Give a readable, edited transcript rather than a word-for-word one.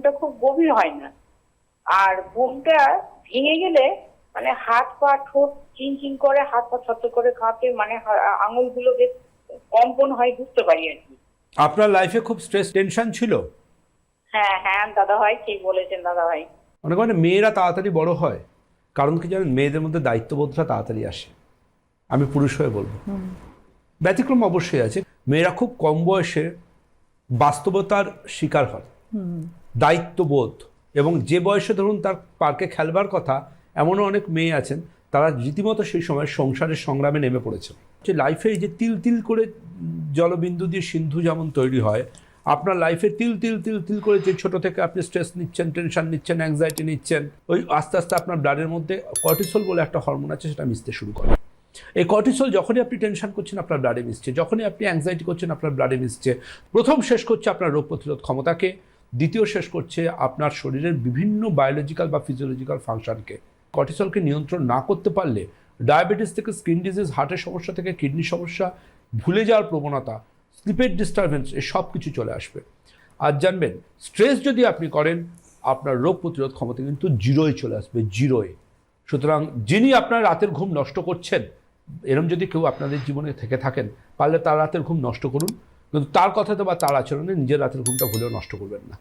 ঘুমটা খুব গভীর হয় না। আর ঘুমটা ভেঙে গেলে মানে হাত পা ঠোঁট চিনচিন করে, হাত পা থরথর করে কাঁপে, মানে আঙুলগুলো বেশ কম্পন হয়, বুঝতে পারি আর কি। আপনার লাইফে খুব স্ট্রেস টেনশন ছিল? হ্যাঁ হ্যাঁ দাদা ভাই, ঠিক বলেছেন দাদা ভাই। অনেক মানে মেয়েরা তাড়াতাড়ি বড় হয়, কারণ কি জানেন, মেয়েদের মধ্যে দায়িত্ববোধটা তাড়াতাড়ি আসে। আমি পুরুষ হয়ে বলবো, ব্যতিক্রম অবশ্যই আছে। মেয়েরা খুব কম বয়সে বাস্তবতার শিকার হয়, দায়িত্ববোধ, এবং যে বয়সে ধরুন তার পার্কে খেলবার কথা, এমনও অনেক মেয়ে আছেন তারা রীতিমতো সেই সময় সংসারের সংগ্রামে নেমে পড়েছেন। যে লাইফে এই যে তিল তিল করে জলবিন্দু দিয়ে সিন্ধু যেমন তৈরি হয়, আপনার লাইফে তিল তিল তিল তিল করে যে ছোটো থেকে আপনি স্ট্রেস নিচ্ছেন, টেনশন নিচ্ছেন, অ্যাংজাইটি নিচ্ছেন, ওই আস্তে আস্তে আপনার ব্লাডের মধ্যে কর্টিসল বলে একটা হরমোন আছে, সেটা মিশতে শুরু করে। এই কর্টিসল যখনই আপনি টেনশন করছেন আপনার ব্লাডে মিশছে, যখনই আপনি অ্যাংজাইটি করছেন আপনার ব্লাডে মিশছে। প্রথম শেষ করছে আপনার রোগ প্রতিরোধ ক্ষমতাকে, দ্বিতীয় শেষ করছে আপনার শরীরের বিভিন্ন বায়োলজিক্যাল বা ফিজিওলজিক্যাল ফাংশনকে। কর্টিসলকে নিয়ন্ত্রণ না করতে পারলে ডায়াবেটিস থেকে স্কিন ডিজিজ, হার্টের সমস্যা থেকে কিডনির সমস্যা, ভুলে যাওয়ার প্রবণতা, স্লিপের ডিস্টারবেন্স, এই সব কিছু চলে আসবে। আর জানবেন, স্ট্রেস যদি আপনি করেন আপনার রোগ প্রতিরোধ ক্ষমতা কিন্তু জিরোয় চলে আসবে, জিরোয়। সুতরাং যিনি আপনার রাতের ঘুম নষ্ট করছেন, এরম যদি কেউ আপনাদের জীবনে থেকে থাকেন, পারলে তার রাতের ঘুম নষ্ট করুন, কিন্তু তার কথাতে বা তার আচরণে নিজের রাতের ঘুমটা ভুলেও নষ্ট করবেন না।